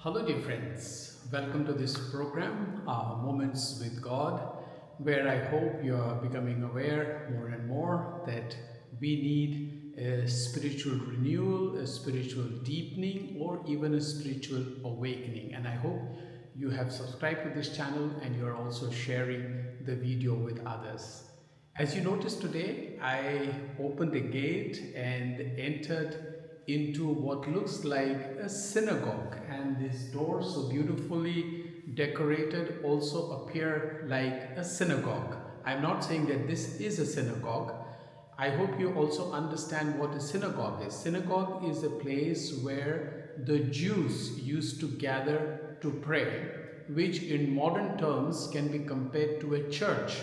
Hello, dear friends. Welcome to this program, Moments with God, where I hope you are becoming aware more and more that we need a spiritual renewal, a spiritual deepening, or even a spiritual awakening. And I hope you have subscribed to this channel and you are also sharing the video with others. As you notice today, I opened the gate and entered into what looks like a synagogue, and these doors, so beautifully decorated, also appear like a synagogue. I'm not saying that this is a synagogue. I hope you also understand what a synagogue is. Synagogue is a place where the Jews used to gather to pray, which in modern terms can be compared to a church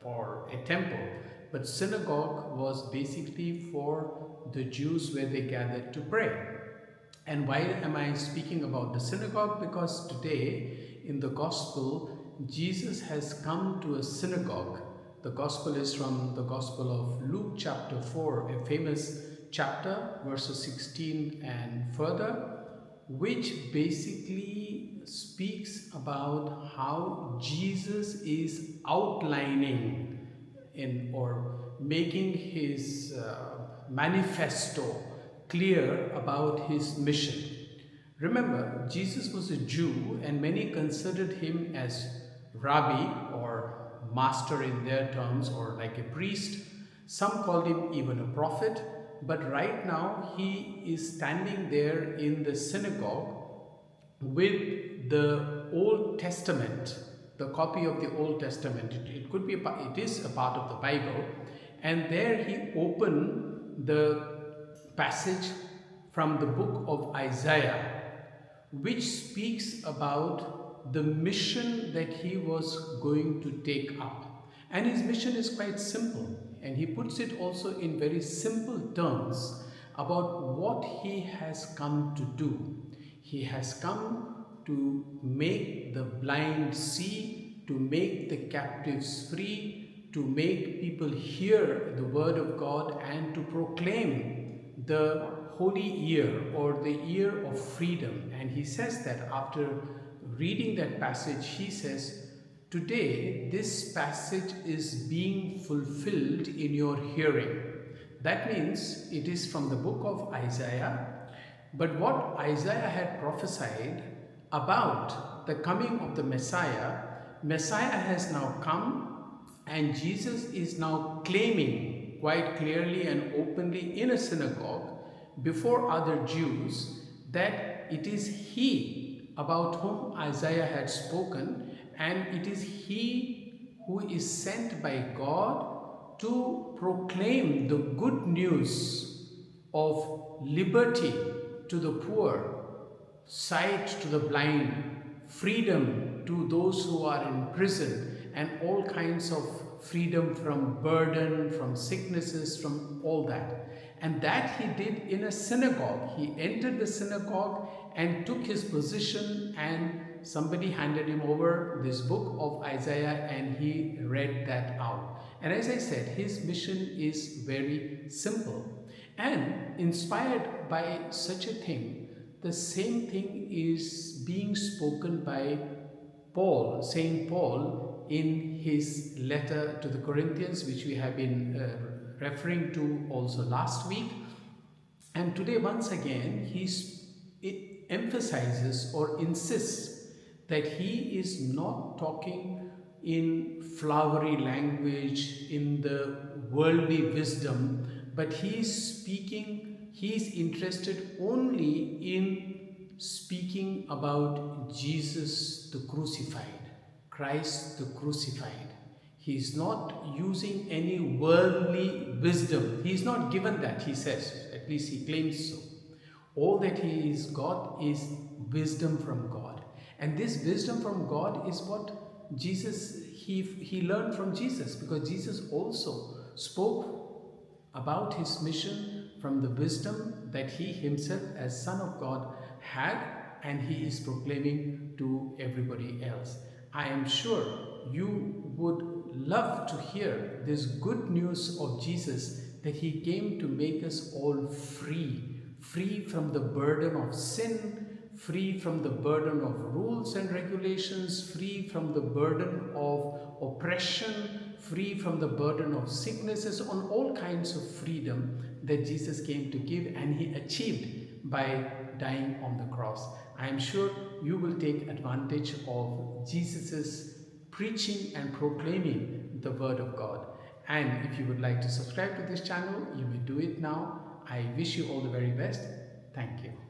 or a temple. But synagogue was basically for the Jews where they gathered to pray. And why am I speaking about the synagogue? Because today in the gospel, Jesus has come to a synagogue. The gospel is from the Gospel of Luke chapter 4, a famous chapter, verses 16 and further, which basically speaks about how Jesus is outlining or making his manifesto clear about his mission. Remember, Jesus was a Jew and many considered him as rabbi or master in their terms, or like a priest. Some called him even a prophet, but right now he is standing there in the synagogue with the Old Testament, the copy of the Old Testament. It is a part of the Bible, and there he opened the passage from the book of Isaiah, which speaks about the mission that he was going to take up. And his mission is quite simple, and he puts it also in very simple terms about what he has come to do. He has come to make the blind see, to make the captives free, to make people hear the word of God, and to proclaim the holy year or the year of freedom. And he says that after reading that passage, he says, today this passage is being fulfilled in your hearing. That means it is from the book of Isaiah, but what Isaiah had prophesied about the coming of the Messiah, Messiah has now come, and Jesus is now claiming quite clearly and openly in a synagogue before other Jews that it is he about whom Isaiah had spoken, and it is he who is sent by God to proclaim the good news of liberty to the poor, sight to the blind, freedom to those who are in prison, and all kinds of freedom from burden, from sicknesses, from all that. And that he did in a synagogue. He entered the synagogue and took his position, and somebody handed him over this book of Isaiah and he read that out. And as I said, his mission is very simple. And inspired by such a thing, the same thing is being spoken by Paul, Saint Paul, in his letter to the Corinthians, which we have been referring to also last week. And today, once again, it emphasizes or insists that he is not talking in flowery language, in the worldly wisdom, but he is interested only in speaking about Jesus the crucified, Christ the crucified. He is not using any worldly wisdom. He is not given that, he says. At least he claims so. All that he is got is wisdom from God. And this wisdom from God is what Jesus, he learned from Jesus, because Jesus also spoke about his mission from the wisdom that he himself as Son of God had, and he is proclaiming to everybody else. I am sure you would love to hear this good news of Jesus, that he came to make us all free from the burden of sin, free from the burden of rules and regulations, free from the burden of oppression, free from the burden of sicknesses, on all kinds of freedom that Jesus came to give and he achieved by dying on the cross. I am sure you will take advantage of Jesus's preaching and proclaiming the word of God. And if you would like to subscribe to this channel, you may do it now. I wish you all the very best. Thank you.